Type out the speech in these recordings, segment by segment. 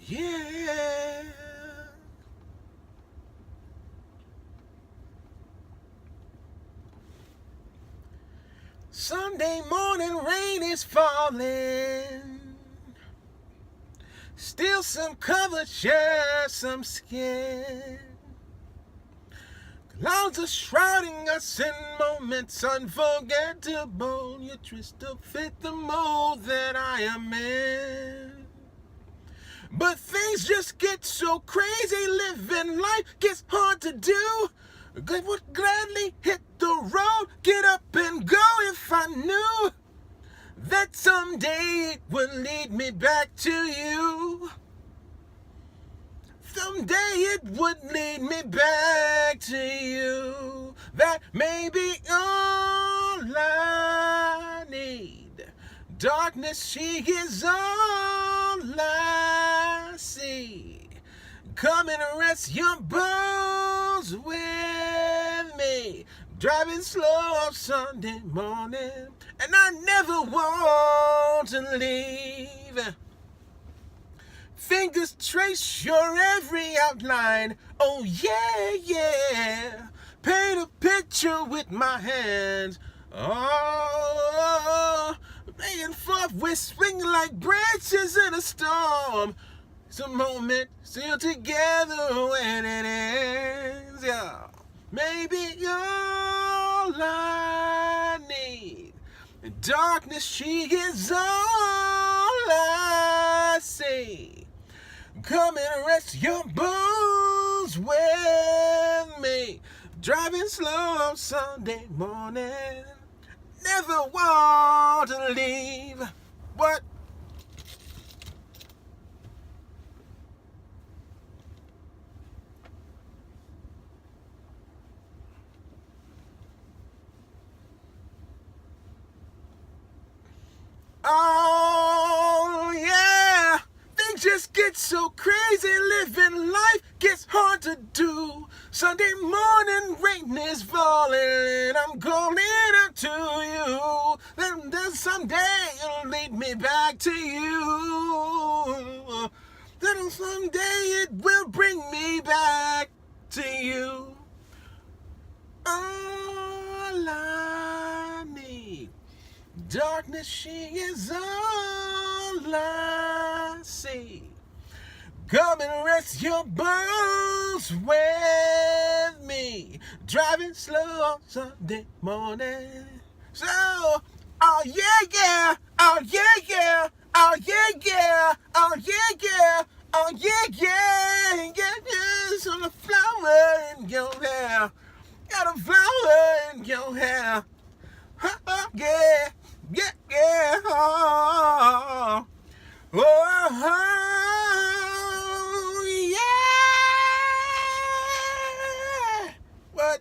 Yeah. Sunday morning rain is falling. Still some cover, share some skin. Clouds are shrouding us in moments unforgettable. You twist to fit the mold that I am in. But things just get so crazy. Living life gets hard to do. I would gladly hit the road, get up and go if I knew that someday it would lead me back to you. Someday it would lead me back to you. That may be all I need. Darkness, she is all I see. Come and rest your bones with me. Driving slow on Sunday morning, and I never want to leave. Fingers trace your every outline. Oh yeah, yeah. Paint a picture with my hands. Oh, back and forth we swing like branches in a storm. It's a moment still together when it ends. Yeah, maybe all I need. In darkness, she is all I see. Come and rest your bones with me. Driving slow on Sunday morning. Never want to leave. What? Oh, yeah. Things just get so crazy. Living life gets hard to do. Sunday morning rain is falling, and I'm calling out to you. Then someday it'll lead me back to you. Then someday it will bring me back to you. All I need. Darkness, she is all I see. Come and rest your bones with me. Driving slow on Sunday morning. So, oh yeah, yeah, oh yeah, yeah, oh yeah, yeah, oh yeah, yeah, oh yeah, yeah, yeah, yeah. So the flower in your hair, got a flower in your hair. Oh, yeah, yeah, yeah, oh, oh, oh, yeah. What?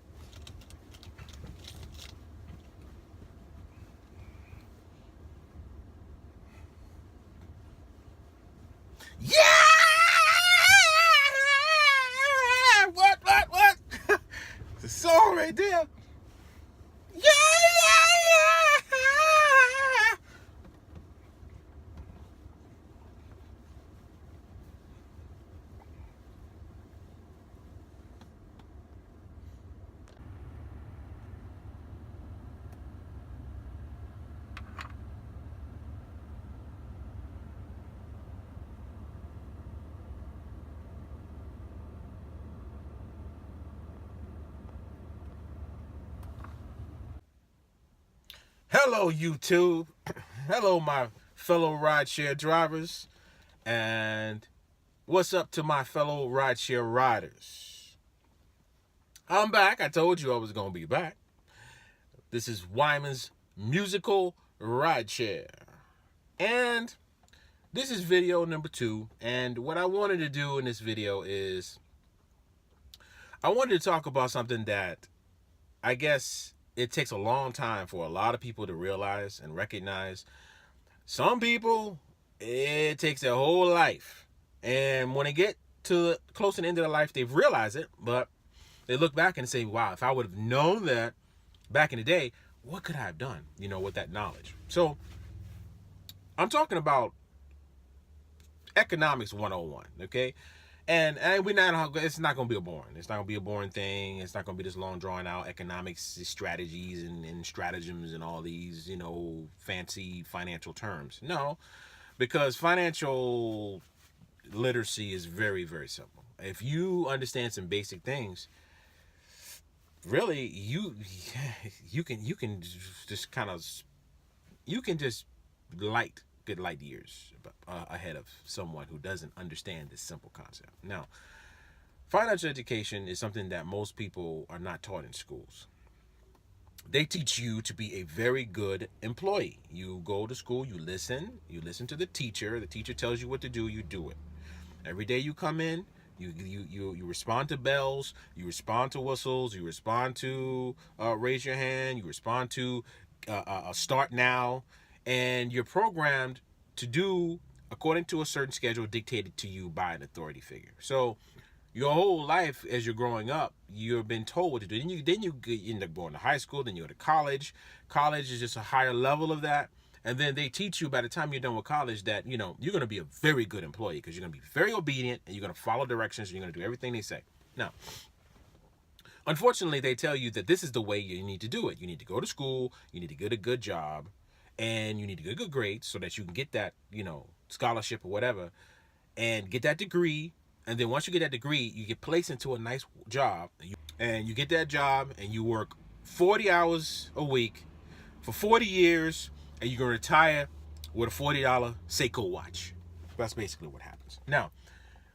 Yeah! What? It's a song right there. Yeah! Hello, YouTube. Hello, my fellow rideshare drivers. And what's up to my fellow rideshare riders? I'm back. I told you I was going to be back. This is Wyman's musical rideshare. And this is video number 2. And what I wanted to do in this video is I wanted to talk about something that I guess it takes a long time for a lot of people to realize and recognize. Some people, it takes their whole life. And when they get to close to the end of their life, they've realized it, but they look back and say, wow, if I would have known that back in the day, what could I have done, with that knowledge? So I'm talking about Economics 101, okay? And we're not, it's not going to be a boring. It's not going to be a boring thing. It's not going to be this long drawn out economics strategies and stratagems and all these, fancy financial terms. No, because financial literacy is very, very simple. If you understand some basic things, really you can just kind of, you can just get light years ahead of someone who doesn't understand this simple concept. Now, financial education is something that most people are not taught in schools. They teach you to be a very good employee. You go to school, you listen to the teacher. The teacher tells you what to do, you do it. Every day you come in, you respond to bells, you respond to whistles, you respond to raise your hand, you respond to start now, and you're programmed to do according to a certain schedule dictated to you by an authority figure. So your whole life as you're growing up, you've been told what to do. Then you end up going to high school, then you go to college. College is just a higher level of that. And then they teach you by the time you're done with college that, you're going to be a very good employee because you're going to be very obedient and you're going to follow directions and you're going to do everything they say. Now, unfortunately, they tell you that this is the way you need to do it. You need to go to school, you need to get a good job, and you need to get good grades so that you can get that, scholarship or whatever, and get that degree. And then once you get that degree, you get placed into a nice job, and you get that job and you work 40 hours a week for 40 years, and you're going to retire with a $40 Seiko watch. That's basically what happens. Now,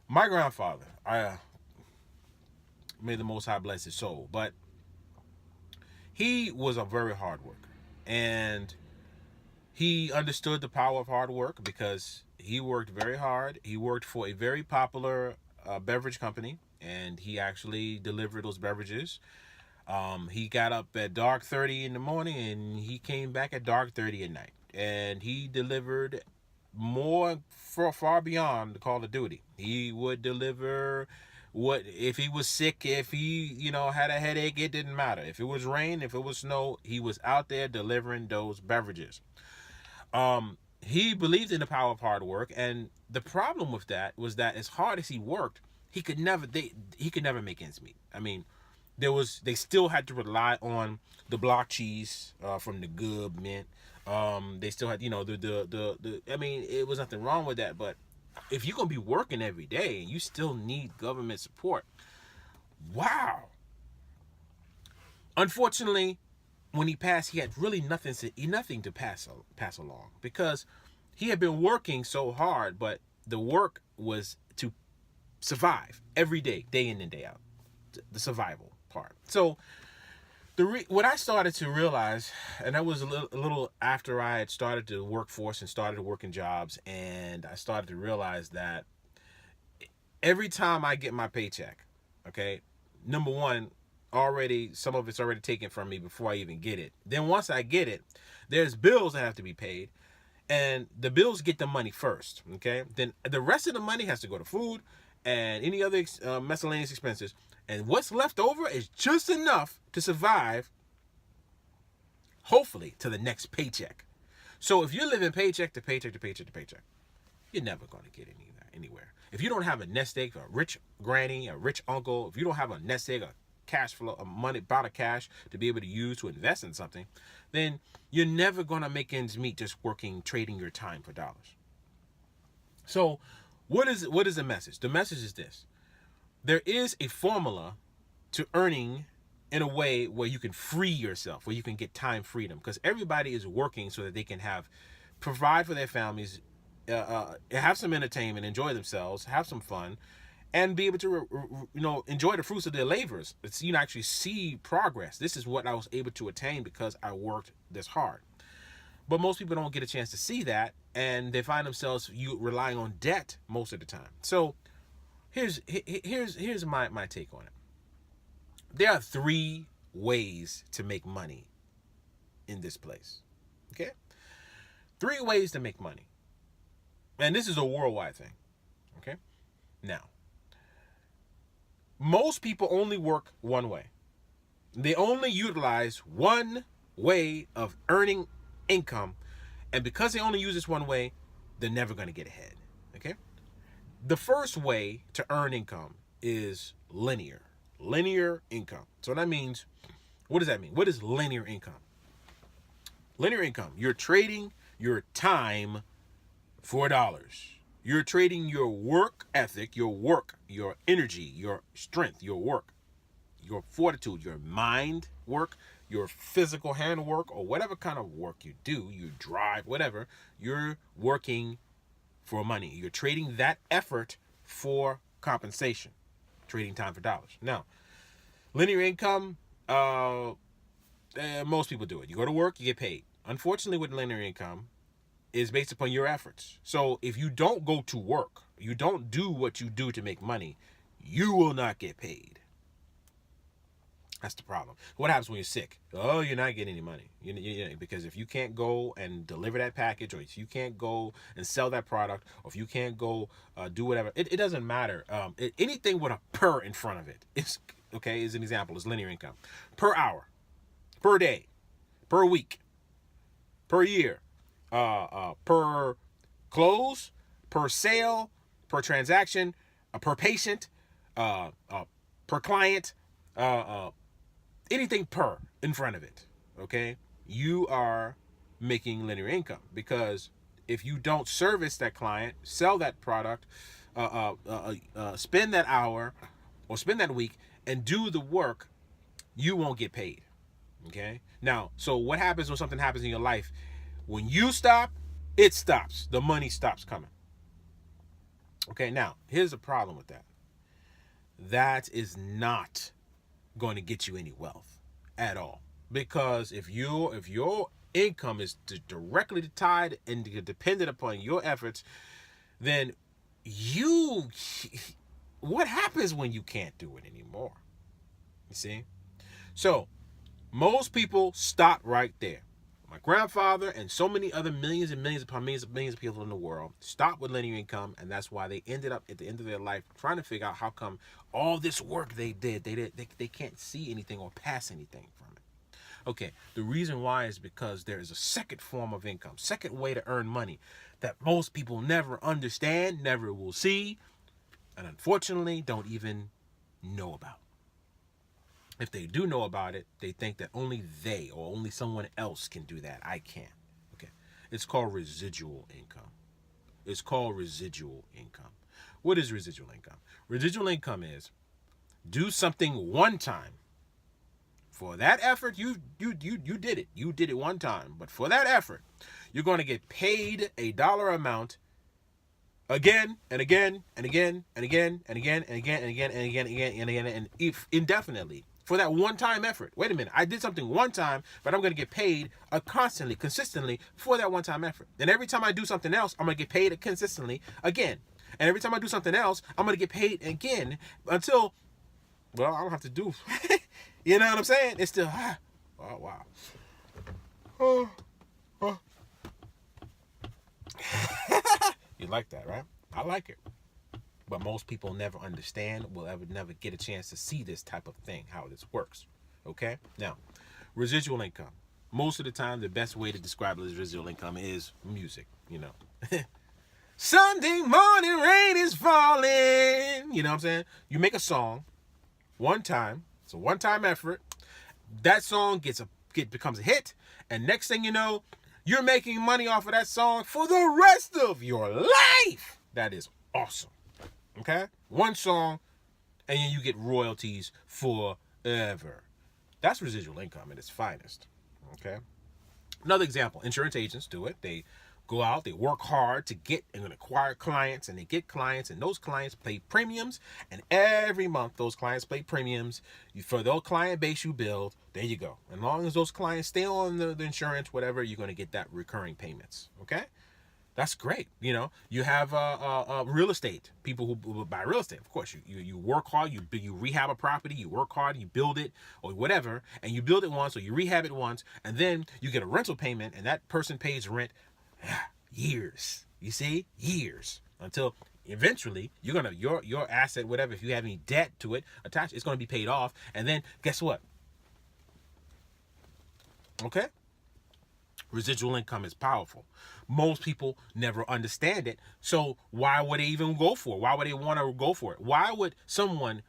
my grandfather, may the Most High bless his soul, but he was a very hard worker. And he understood the power of hard work because he worked very hard. He worked for a very popular beverage company, and he actually delivered those beverages. He got up at dark 30 in the morning, and he came back at dark 30 at night. And he delivered more far beyond the call of duty. He would deliver if he was sick, if he, had a headache, it didn't matter. If it was rain, if it was snow, he was out there delivering those beverages. He believed in the power of hard work, and the problem with that was that as hard as he worked, he could never make ends meet. I mean, they still had to rely on the block cheese from the good mint. They still had, I mean, it was nothing wrong with that, but if you're gonna be working every day and you still need government support, wow. Unfortunately, when he passed, he had really nothing to pass along because he had been working so hard, but the work was to survive every day, day in and day out, the survival part. So what I started to realize, and that was a little after I had started the workforce and started working jobs, and I started to realize that every time I get my paycheck, okay, number one, some of it's already taken from me before I even get it. Then once I get it, there's bills that have to be paid, and the bills get the money first, okay? Then the rest of the money has to go to food and any other miscellaneous expenses, and what's left over is just enough to survive, hopefully, to the next paycheck. So if you're living paycheck to paycheck to paycheck to paycheck, you're never going to get anywhere. If you don't have a nest egg, a rich granny, a rich uncle, if you don't have a nest egg, a cash flow, a money, pot of cash to be able to use to invest in something, then you're never going to make ends meet just trading your time for dollars. So what is the message? The message is this. There is a formula to earning in a way where you can free yourself, where you can get time freedom, because everybody is working so that they can provide for their families, have some entertainment, enjoy themselves, have some fun, and be able to, enjoy the fruits of their labors. It's, actually see progress. This is what I was able to attain because I worked this hard. But most people don't get a chance to see that, and they find themselves relying on debt most of the time. So here's my take on it. There are 3 ways to make money in this place. Okay? 3 ways to make money. And this is a worldwide thing. Okay? Now, most people only work one way. They only utilize one way of earning income. And because they only use this one way, they're never going to get ahead. Okay? The first way to earn income is linear income. So that means, what does that mean? What is linear income? Linear income, you're trading your time for dollars. You're trading your work ethic, your energy, your strength, your work, your fortitude, your mind work, your physical hand work, or whatever kind of work you do, you drive, whatever, you're working for money. You're trading that effort for compensation, trading time for dollars. Now, linear income, most people do it. You go to work, you get paid. Unfortunately, with linear income, is based upon your efforts. So if you don't go to work, you don't do what you do to make money, you will not get paid. That's the problem. What happens when you're sick? Oh, you're not getting any money. Because if you can't go and deliver that package, or if you can't go and sell that product, or if you can't go do whatever, it doesn't matter. Anything with a per in front of it is okay. Is an example. Is linear income. Per hour, per day, per week, per year, per close, per sale, per transaction, per patient, per client, anything per in front of it, okay? You are making linear income, because if you don't service that client, sell that product, spend that hour or spend that week and do the work, you won't get paid, okay? Now, so what happens when something happens in your life? When you stop, it stops. The money stops coming. Okay, now, here's the problem with that. That is not going to get you any wealth at all. Because if your income is directly tied and dependent upon your efforts, then what happens when you can't do it anymore? You see? So, most people stop right there. My grandfather and so many other millions and millions upon millions of people in the world stopped with linear income, and that's why they ended up at the end of their life trying to figure out how come all this work they did, they can't see anything or pass anything from it. Okay, the reason why is because there is a second form of income, second way to earn money that most people never understand, never will see, and unfortunately don't even know about. If they do know about it, they think that only they or only someone else can do that. I can't. Okay. It's called residual income. It's called residual income. What is residual income? Residual income is do something one time. For that effort, you did it. You did it one time. But for that effort, you're going to get paid a dollar amount again and again and again and again and again and again and again and again and again and again and indefinitely. For that one-time effort. Wait a minute. I did something one time, but I'm going to get paid constantly, consistently for that one-time effort. And every time I do something else, I'm going to get paid consistently again. And every time I do something else, I'm going to get paid again until, well, I don't have to do. You know what I'm saying? It's still, oh, wow. You like that, right? I like it. But most people never understand, will never get a chance to see this type of thing, how this works. Okay? Now, residual income. Most of the time, the best way to describe residual income is music, you know. Sunday morning rain is falling. You know what I'm saying? You make a song one time. It's a one-time effort. That song becomes a hit. And next thing you know, you're making money off of that song for the rest of your life. That is awesome. Okay? One song, and then you get royalties forever. That's residual income at its finest. Okay? Another example, insurance agents do it. They go out, they work hard to get and acquire clients, and they get clients, and those clients pay premiums, and every month those clients pay premiums. For those client base you build, there you go. As long as those clients stay on the insurance, whatever, you're going to get that recurring payments. Okay? That's great. You know, you have real estate, people who buy real estate. Of course, you work hard, you rehab a property, you work hard, you build it or whatever, and you build it once or you rehab it once, and then you get a rental payment, and that person pays rent years. You see, years until eventually you're gonna your asset, whatever, if you have any debt to it attached, it's gonna be paid off, and then guess what? Okay. Residual income is powerful. Most people never understand it. So why would they even go for it? Why would they want to go for it? Why would someone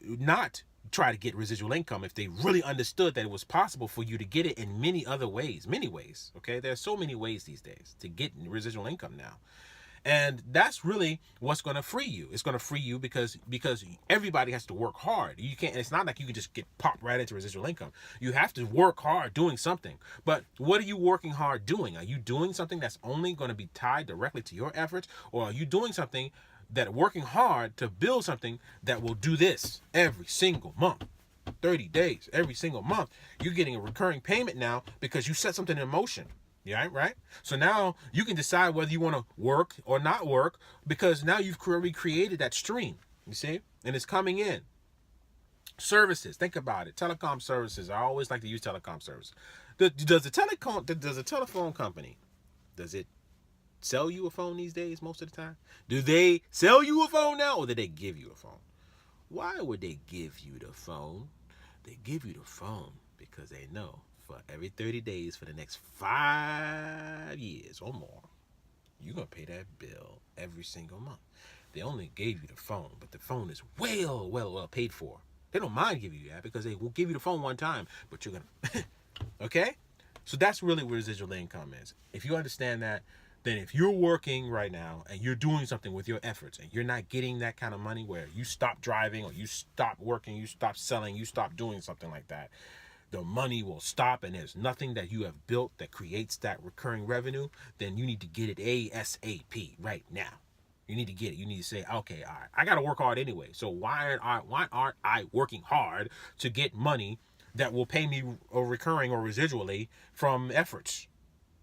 not try to get residual income if they really understood that it was possible for you to get it in many other ways? Many ways. Okay, there's so many ways these days to get residual income now. And that's really what's going to free you. It's going to free you because everybody has to work hard. You can't. It's not like you can just get popped right into residual income. You have to work hard doing something. But what are you working hard doing? Are you doing something that's only going to be tied directly to your efforts, or are you doing something that working hard to build something that will do this every single month? 30 days, every single month. You're getting a recurring payment now because you set something in motion. Yeah, right? So now you can decide whether you want to work or not work because now you've recreated that stream, you see? And it's coming in. Services, think about it. Telecom services. I always like to use telecom services. Does the telephone company, does it sell you a phone these days most of the time? Do they sell you a phone now, or do they give you a phone? Why would they give you the phone? They give you the phone because they know for every 30 days for the next 5 years or more, you're going to pay that bill every single month. They only gave you the phone, but the phone is well paid for. They don't mind giving you that because they will give you the phone one time, but you're going to, okay? So that's really what residual income is. If you understand that, then if you're working right now and you're doing something with your efforts and you're not getting that kind of money where you stop driving or you stop working, you stop selling, you stop doing something like that, the money will stop and there's nothing that you have built that creates that recurring revenue, then you need to get it ASAP right now. You need to get it. You need to say, okay, all right, I got to work hard anyway. So why aren't I working hard to get money that will pay me recurring or residually from efforts?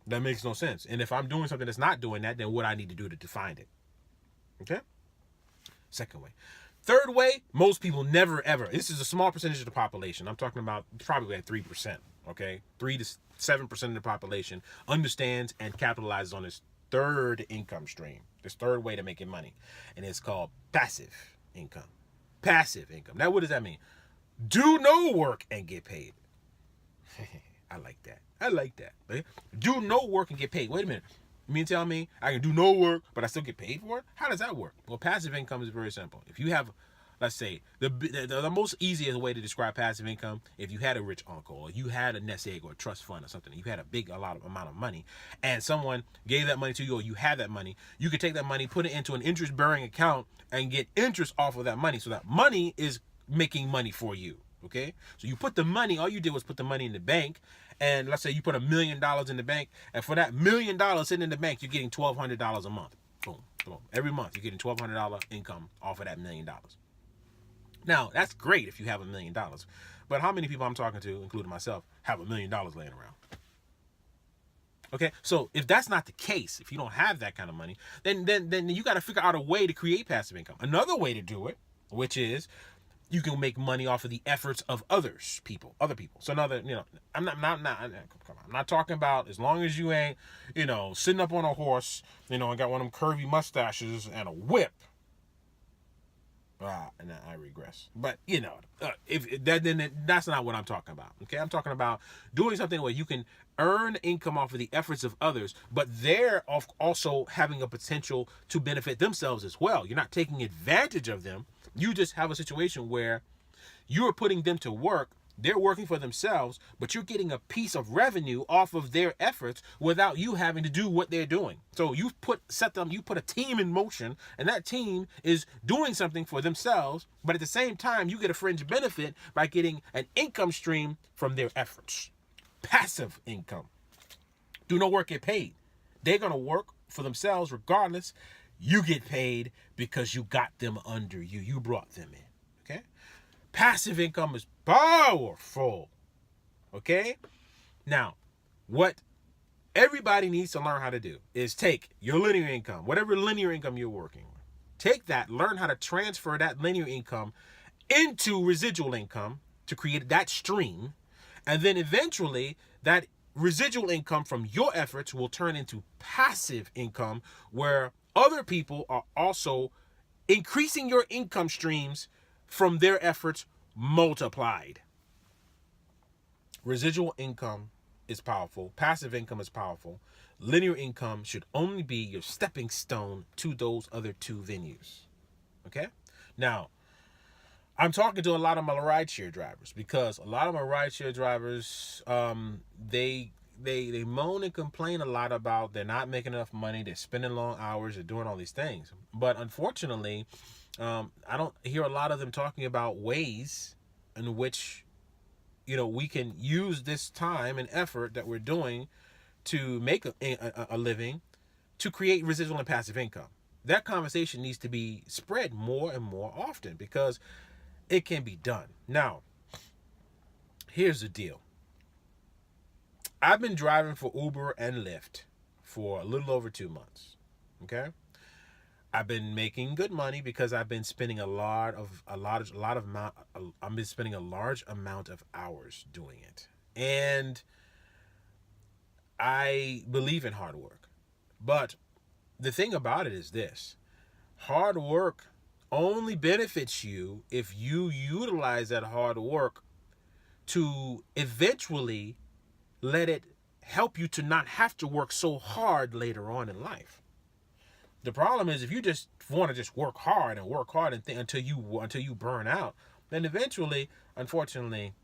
That makes no sense. And if I'm doing something that's not doing that, then what I need to do to find it. Okay? Second way. Third way, most people never ever. This is a small percentage of the population. I'm talking about probably at 3%. Okay? 3 to 7% of the population understands and capitalizes on this third income stream. This third way to making money. And it's called passive income. Passive income. Now, what does that mean? Do no work and get paid. I like that. I like that. Okay? Do no work and get paid. Wait a minute. You mean tell me I can do no work, but I still get paid for it? How does that work? Well, passive income is very simple. If you have, let's say, the most easiest way to describe passive income, if you had a rich uncle, or you had a nest egg or a trust fund or something, you had a lot of amount of money, and someone gave that money to you, or you had that money, you could take that money, put it into an interest-bearing account, and get interest off of that money. So that money is making money for you. Okay? So you put the money, all you did was put the money in the bank, and let's say you put $1 million in the bank, and for that $1 million sitting in the bank, you're getting $1,200 a month. Boom, boom. Every month, you're getting $1,200 income off of that $1 million. Now, that's great if you have $1 million. But how many people I'm talking to, including myself, have $1 million laying around? Okay, so if that's not the case, if you don't have that kind of money, then you got to figure out a way to create passive income. Another way to do it, which is you can make money off of the efforts of other people. So another, I'm not talking about as long as you ain't, sitting up on a horse, and got one of them curvy mustaches and a whip. And I regress. But then that's not what I'm talking about. Okay, I'm talking about doing something where you can earn income off of the efforts of others, but they're also having a potential to benefit themselves as well. You're not taking advantage of them. You just have a situation where you're putting them to work. They're working for themselves, but you're getting a piece of revenue off of their efforts without you having to do what they're doing. So you put a team in motion, and that team is doing something for themselves, but at the same time, you get a fringe benefit by getting an income stream from their efforts. Passive income. Do no work, get paid. They're going to work for themselves regardless. You get paid because you got them under you. You brought them in. Okay? Passive income is powerful. Okay? Now, what everybody needs to learn how to do is take your linear income, whatever linear income you're working with, take that, learn how to transfer that linear income into residual income to create that stream, and then eventually that residual income from your efforts will turn into passive income where other people are also increasing your income streams from their efforts multiplied. Residual income is powerful. Passive income is powerful. Linear income should only be your stepping stone to those other two venues. Okay? Now, I'm talking to a lot of my rideshare drivers because a lot of my rideshare drivers, they moan and complain a lot about they're not making enough money, they're spending long hours, they're doing all these things. But unfortunately, I don't hear a lot of them talking about ways in which, we can use this time and effort that we're doing to make a living to create residual and passive income. That conversation needs to be spread more and more often because it can be done. Now, here's the deal. I've been driving for Uber and Lyft for a little over 2 months. Okay? I've been making good money because I've been spending a large amount of hours doing it. And I believe in hard work. But the thing about it is this. Hard work only benefits you if you utilize that hard work to eventually let it help you to not have to work so hard later on in life. The problem is if you just want to just work hard until you burn out, then eventually, unfortunately,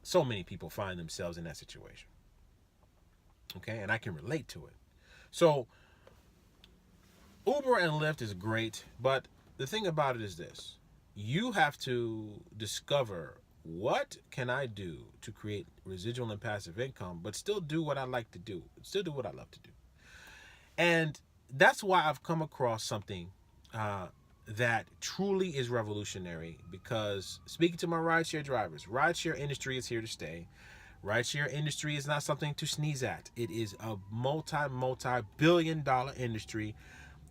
so many people find themselves in that situation. Okay, and I can relate to it. So Uber and Lyft is great, but the thing about it is this. You have to discover what can I do to create residual and passive income, but still do what I like to do, still do what I love to do. And that's why I've come across something that truly is revolutionary because speaking to my rideshare drivers, rideshare industry is here to stay. Rideshare industry is not something to sneeze at. It is a multi-billion-dollar industry.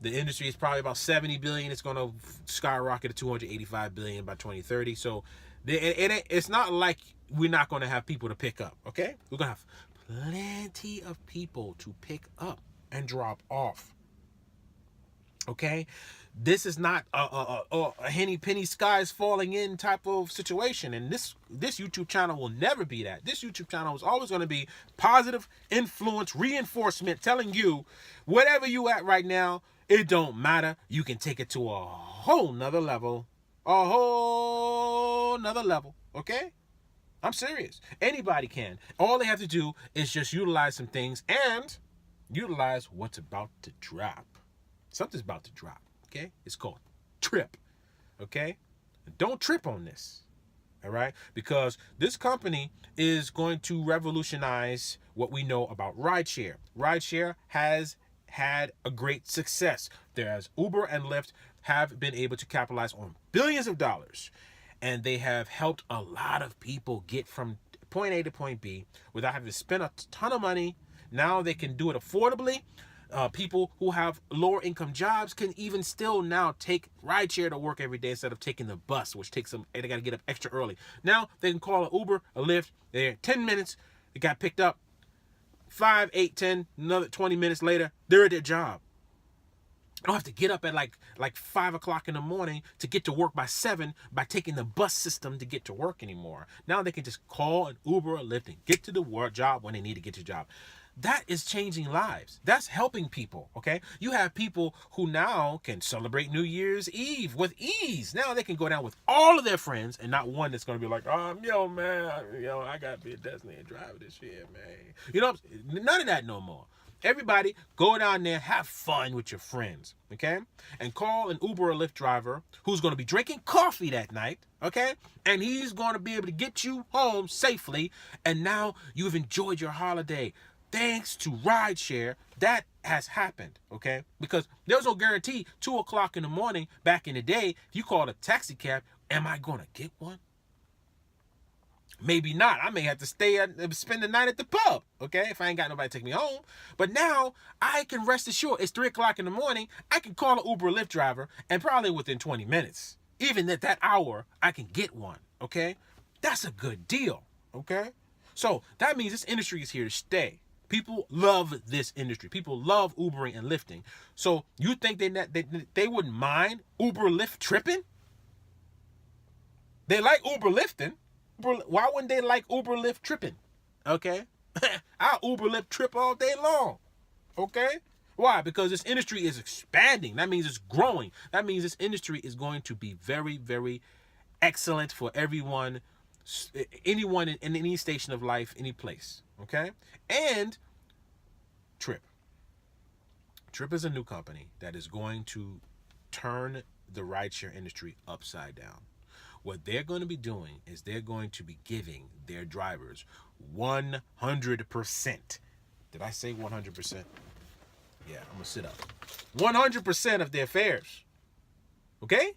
The industry is probably about $70 billion. It's going to skyrocket to $285 billion by 2030. So it's not like we're not going to have people to pick up, okay? We're going to have plenty of people to pick up and drop off, okay? This is not a henny penny skies falling in type of situation. And this YouTube channel will never be that. This YouTube channel is always going to be positive influence, reinforcement, telling you whatever you at right now, it don't matter. You can take it to a whole nother level. Okay? I'm serious. Anybody can. All they have to do is just utilize some things and utilize what's about to drop. Something's about to drop. Okay? It's called TRYP. Okay? Don't trip on this. All right? Because this company is going to revolutionize what we know about rideshare. Rideshare has had a great success. There's Uber and Lyft have been able to capitalize on billions of dollars. And they have helped a lot of people get from point A to point B without having to spend a ton of money. Now they can do it affordably. People who have lower income jobs can even still now take rideshare to work every day instead of taking the bus, which takes them, and they got to get up extra early. Now they can call an Uber, a Lyft. They're 10 minutes. They got picked up. 5, 8, 10, another 20 minutes later, they're at their job. I don't have to get up at like 5 o'clock in the morning to get to work by 7 by taking the bus system to get to work anymore. Now they can just call an Uber or Lyft and get to the work job when they need to get to the job. That is changing lives. That's helping people, okay? You have people who now can celebrate New Year's Eve with ease. Now they can go down with all of their friends and not one that's going to be like, man, I got to be a designated driver this year, man. None of that no more. Everybody go down there, have fun with your friends, okay? And call an Uber or Lyft driver who's going to be drinking coffee that night, okay? And he's going to be able to get you home safely. And now you've enjoyed your holiday. Thanks to rideshare, that has happened, okay? Because there's no guarantee 2 o'clock in the morning back in the day, if you called a taxi cab, am I going to get one? Maybe not. I may have to spend the night at the pub, okay, if I ain't got nobody to take me home. But now I can rest assured it's 3 o'clock in the morning. I can call an Uber or Lyft driver, and probably within 20 minutes, even at that hour, I can get one, okay? That's a good deal, okay? So that means this industry is here to stay. People love this industry. People love Ubering and Lyfting. So you think they wouldn't mind Uber Lyft tripping? They like Uber Lyfting. Why wouldn't they like Uber Lyft tripping? Okay? I'll Uber, Lyft, Trip all day long. Okay? Why? Because this industry is expanding. That means it's growing. That means this industry is going to be very, very excellent for everyone, anyone in any station of life, any place. Okay? And TRYP. TRYP is a new company that is going to turn the rideshare industry upside down. What they're going to be doing is they're going to be giving their drivers 100%. Did I say 100%? Yeah, I'm going to sit up. 100% of their fares. Okay?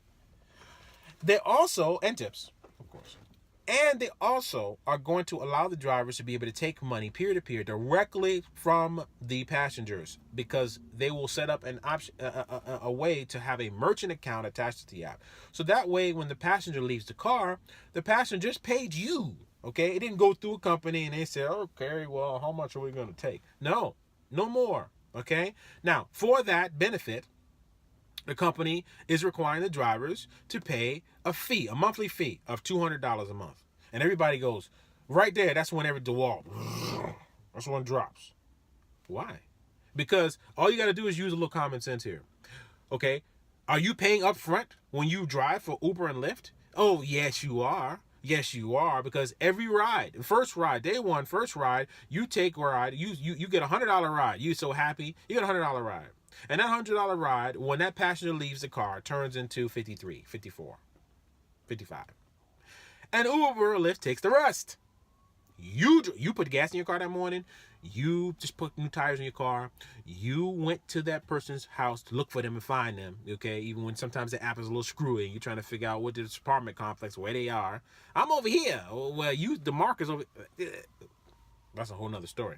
They also, and tips, of course. And they also are going to allow the drivers to be able to take money peer-to-peer directly from the passengers, because they will set up an option, a way to have a merchant account attached to the app. So that way, when the passenger leaves the car, the passenger just paid you. Okay? It didn't go through a company and they said, okay, well, how much are we going to take? No, no more. Okay? Now, for that benefit, the company is requiring the drivers to pay a fee, a monthly fee of $200 a month. And everybody goes, right there, that's when the wall, that's when it drops. Why? Because all you got to do is use a little common sense here. Okay? Are you paying up front when you drive for Uber and Lyft? Oh, yes, you are. Yes, you are, because every ride, first ride, day one, first ride, you take a ride, you get a $100 ride. You're so happy, you get a $100 ride. And that $100 ride, when that passenger leaves the car, turns into 53, 54, 55. And Uber or Lyft takes the rest. You put gas in your car that morning. You just put new tires in your car. You went to that person's house to look for them and find them. Okay, even when sometimes the app is a little screwy, you're trying to figure out what this apartment complex, where they are. I'm over here. Well, the marker's over. That's a whole nother story.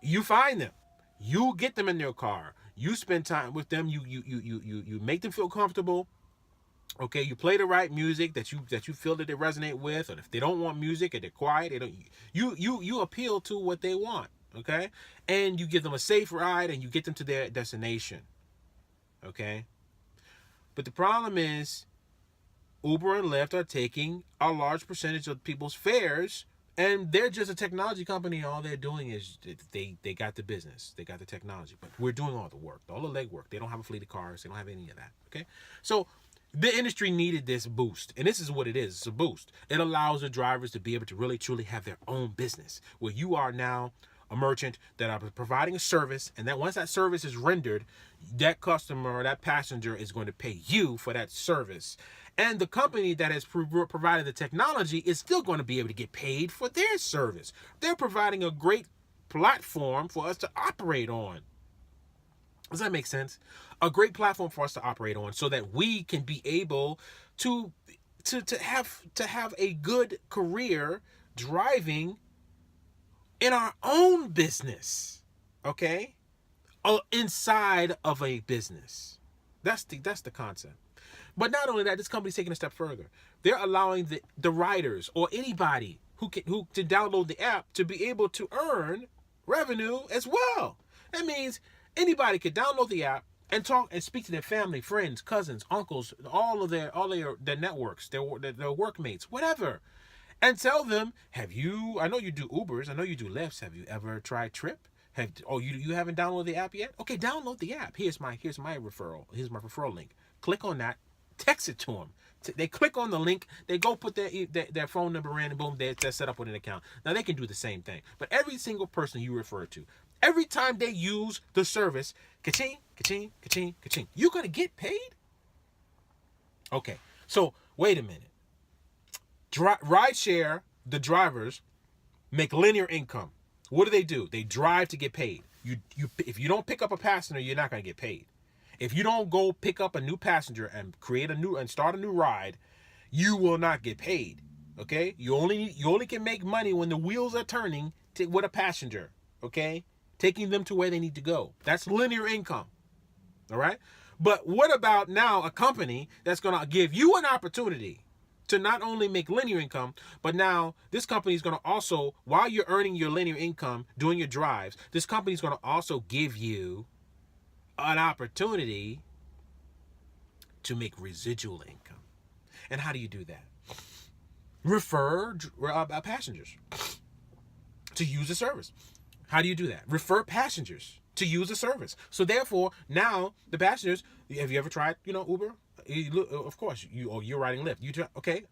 You find them. You get them in their car. You spend time with them. You make them feel comfortable. Okay, you play the right music that you feel that they resonate with, or if they don't want music and they're quiet, they don't. You appeal to what they want. Okay, and you give them a safe ride and you get them to their destination. Okay, but the problem is, Uber and Lyft are taking a large percentage of people's fares, and they're just a technology company. All they're doing is they got the business, they got the technology, but we're doing all the work, all the legwork. They don't have a fleet of cars, they don't have any of that. Okay, so the industry needed this boost, and this is what it is. It's a boost. It allows the drivers to be able to really truly have their own business, where you are now a merchant that are providing a service, and that once that service is rendered, that customer or that passenger is going to pay you for that service. And the company that has provided the technology is still going to be able to get paid for their service. They're providing a great platform for us to operate on. Does that make sense? A great platform for us to operate on, so that we can be able to have a good career driving in our own business. Okay? Inside of a business. That's the concept. But not only that, this company's taking a step further. They're allowing the riders or anybody who to download the app to be able to earn revenue as well. That means anybody could download the app and talk and speak to their family, friends, cousins, uncles, all of their networks, their workmates, whatever, and tell them, I know you do Ubers, I know you do Lyfts. Have you ever tried TRYP? You haven't downloaded the app yet? Okay, download the app. Here's my referral. Here's my referral link. Click on that. Text it to them. They click on the link. They go put their phone number in, and boom, they're set up with an account. Now they can do the same thing. But every single person you refer to, every time they use the service, ka-ching, ka-ching, ka-ching, ka-ching, you're gonna get paid. Okay, so wait a minute. Rideshare, the drivers make linear income. What do? They drive to get paid. If you don't pick up a passenger, you're not gonna get paid. If you don't go pick up a new passenger and start a new ride, you will not get paid. Okay? You only can make money when the wheels are turning with a passenger. Okay? Taking them to where they need to go. That's linear income. All right? But what about now a company that's going to give you an opportunity to not only make linear income, but now this company is going to also, while you're earning your linear income doing your drives, this company is going to also give you an opportunity to make residual income. And how do you do that? Refer passengers to use the service. How do you do that? Refer passengers to use the service. So therefore, now the passengers, have you ever tried, Uber? Of course, you're riding Lyft. Okay,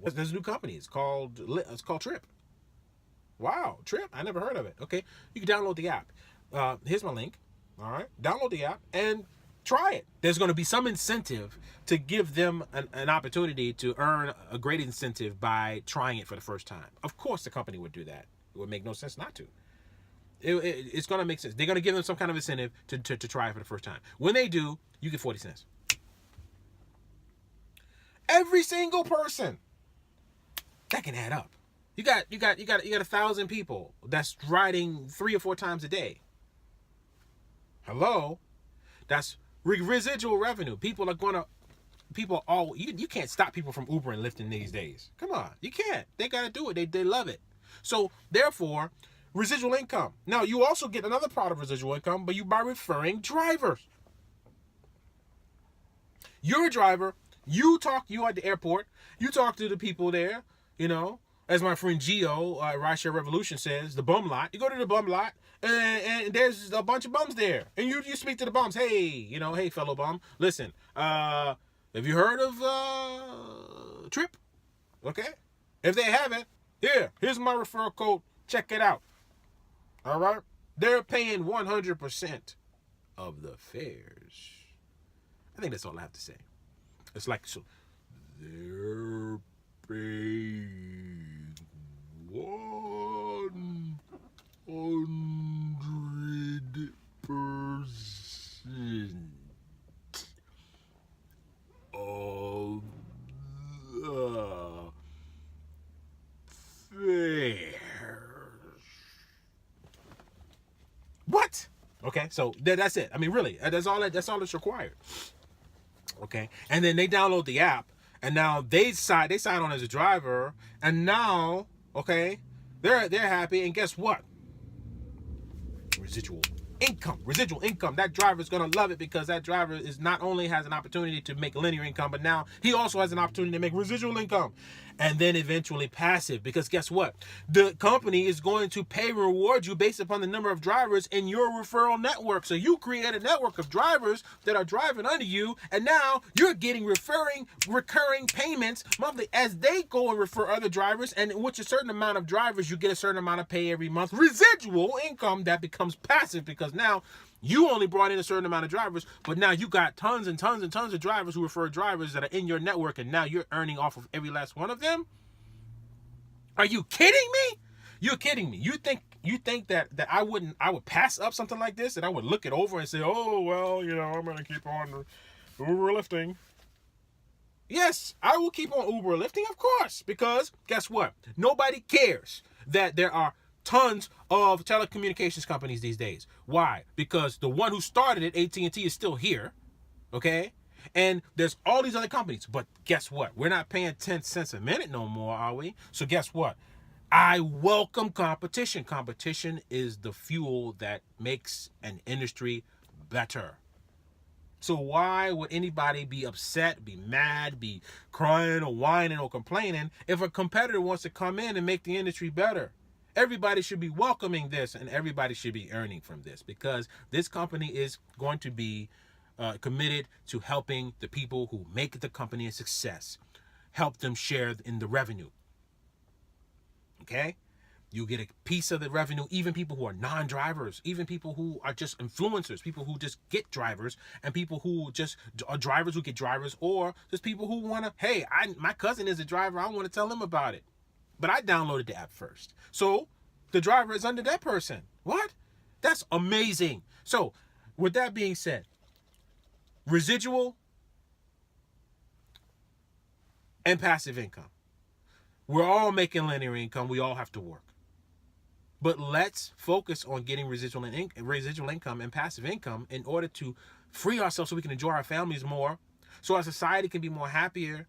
there's a new company. It's called TRYP. Wow, TRYP. I never heard of it. Okay, you can download the app. Here's my link. All right, download the app and try it. There's going to be some incentive to give them an opportunity to earn a great incentive by trying it for the first time. Of course, the company would do that. It would make no sense not to. It's going to make sense. They're going to give them some kind of incentive to try it for the first time. When they do, you get 40 cents. Every single person. That can add up. You got 1,000 people that's riding 3 or 4 times a day. Hello? That's residual revenue. You can't stop people from Uber and Lyft in these days. Come on, you can't. They got to do it. They love it. So therefore, residual income. Now you also get another part of residual income, but by referring drivers. You're a driver. You at the airport. You talk to the people there. As my friend Gio, Rideshare Revolution says, the bum lot. You go to the bum lot, and there's a bunch of bums there, and you speak to the bums. Hey, hey, fellow bum, listen. Have you heard of TRYP? Okay, if they haven't, here's my referral code. Check it out. All right, they're paying 100% of the fares. I think that's all I have to say. It's like they're paying 100% of the fares. What? Okay, so that's it. I mean, really, that's all that's required. Okay, and then they download the app, and now they sign on as a driver, and now, okay, they're happy, and guess what? Residual income. That driver is gonna love it, because that driver is not only has an opportunity to make linear income, but now he also has an opportunity to make residual income, and then eventually passive. Because guess what? The company is going to pay and reward you based upon the number of drivers in your referral network. So you create a network of drivers that are driving under you, and now you're getting recurring payments monthly as they go and refer other drivers. And with a certain amount of drivers, you get a certain amount of pay every month. Residual income that becomes passive, because now you only brought in a certain amount of drivers, but now you got tons and tons and tons of drivers who refer drivers that are in your network, and now you're earning off of every last one of them. Are you kidding me? You're kidding me. You think that I would pass up something like this, and I would look it over and say, oh well, I'm gonna keep on Uber lifting. Yes, I will keep on Uber lifting, of course, because guess what? Nobody cares that there are tons of telecommunications companies these days. Why? Because the one who started it, AT&T, is still here, okay? And there's all these other companies. But guess what? We're not paying 10 cents a minute no more, are we? So guess what? I welcome competition. Competition is the fuel that makes an industry better. So why would anybody be upset, be mad, be crying or whining or complaining if a competitor wants to come in and make the industry better? Everybody should be welcoming this, and everybody should be earning from this, because this company is going to be committed to helping the people who make the company a success, help them share in the revenue. Okay? You get a piece of the revenue, even people who are non-drivers, even people who are just influencers, people who just get drivers, and people who just are drivers who get drivers, or just people who want to, hey, my cousin is a driver, I want to tell him about it. But I downloaded the app first. So the driver is under that person. What? That's amazing. So with that being said, residual and passive income. We're all making linear income. We all have to work. But let's focus on getting residual income and passive income in order to free ourselves so we can enjoy our families more, so our society can be more happier.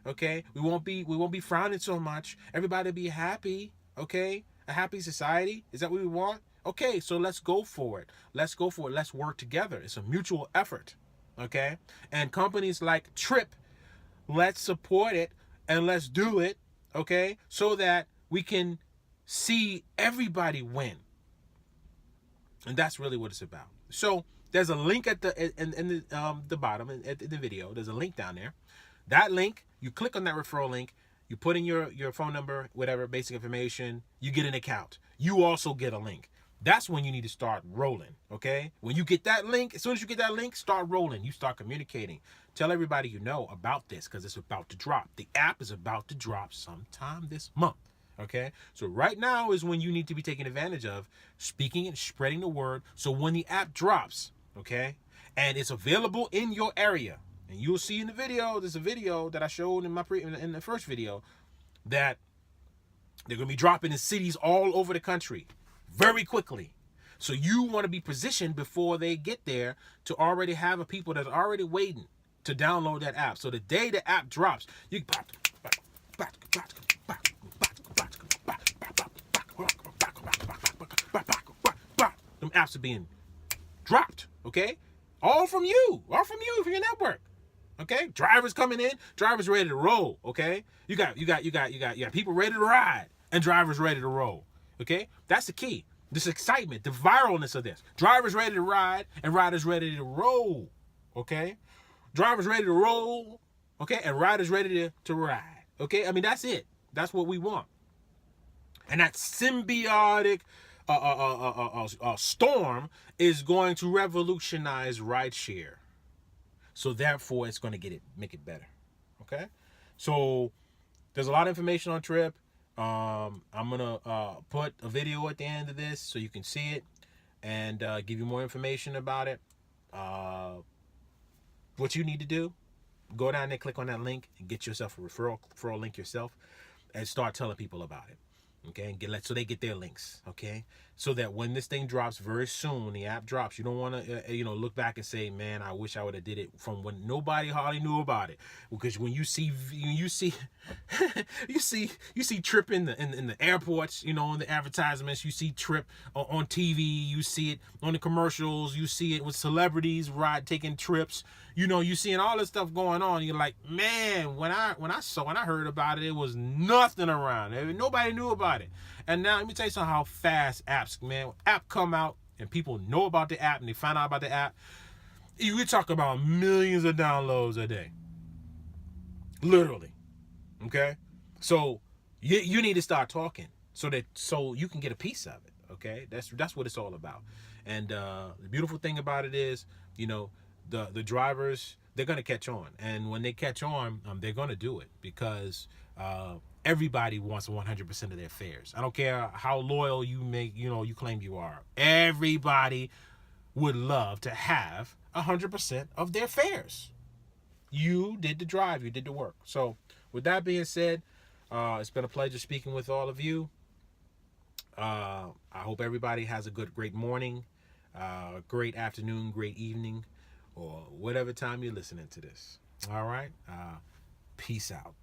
Okay, we won't be frowning so much. Everybody will be happy. Okay, a happy society. Is that what we want? Okay, so let's go for it. Let's work together. It's a mutual effort. Okay, and companies like TRYP, let's support it and let's do it. Okay, so that we can see everybody win. And that's really what it's about. So there's a link at the bottom at the video. There's a link down there. That link, you click on that referral link, you put in your phone number, whatever, basic information, you get an account. You also get a link. That's when you need to start rolling, okay? When you get that link, as soon as you get that link, start rolling. You start communicating. Tell everybody you know about this because it's about to drop. The app is about to drop sometime this month, okay? So right now is when you need to be taking advantage of speaking and spreading the word. So when the app drops, okay, and it's available in your area, and you'll see in the video, there's a video that I showed in in the first video that they're going to be dropping in cities all over the country very quickly. So you want to be positioned before they get there to already have a people that are already waiting to download that app. So the day the app drops, you them apps are being dropped, okay? All from you from your network. Okay, drivers coming in, drivers ready to roll. Okay, you got people ready to ride and drivers ready to roll. Okay, that's the key. This excitement, the viralness of this. Drivers ready to ride and riders ready to roll. Okay, drivers ready to roll. Okay, and riders ready to ride. Okay, I mean that's it. That's what we want. And that symbiotic storm is going to revolutionize rideshare. So therefore, it's going to make it better. Okay. So there's a lot of information on TRYP. I'm going to put a video at the end of this so you can see it and give you more information about it. What you need to do, go down there, click on that link and get yourself a referral link yourself and start telling people about it. Okay, and so they get their links. Okay, so that when this thing drops very soon, the app drops, you don't want to look back and say, man, I wish I would have did it from when nobody hardly knew about it. Because when you see you see TRYP in the airports, in the advertisements, you see TRYP on TV, you see it on the commercials, you see it with celebrities taking trips. You seeing all this stuff going on. You're like, man, when I heard about it, it was nothing around. Nobody knew about it. And now let me tell you something, how fast apps, man, app come out and people know about the app and they find out about the app. We talk about millions of downloads a day. Literally. Okay? So you need to start talking so you can get a piece of it. Okay? That's what it's all about. And the beautiful thing about it is, the drivers, they're going to catch on. And when they catch on, they're going to do it because everybody wants 100% of their fares. I don't care how loyal you claim you are. Everybody would love to have 100% of their fares. You did the drive, you did the work. So with that being said, it's been a pleasure speaking with all of you. I hope everybody has a great morning, great afternoon, great evening, or whatever time you're listening to this. All right. Peace out.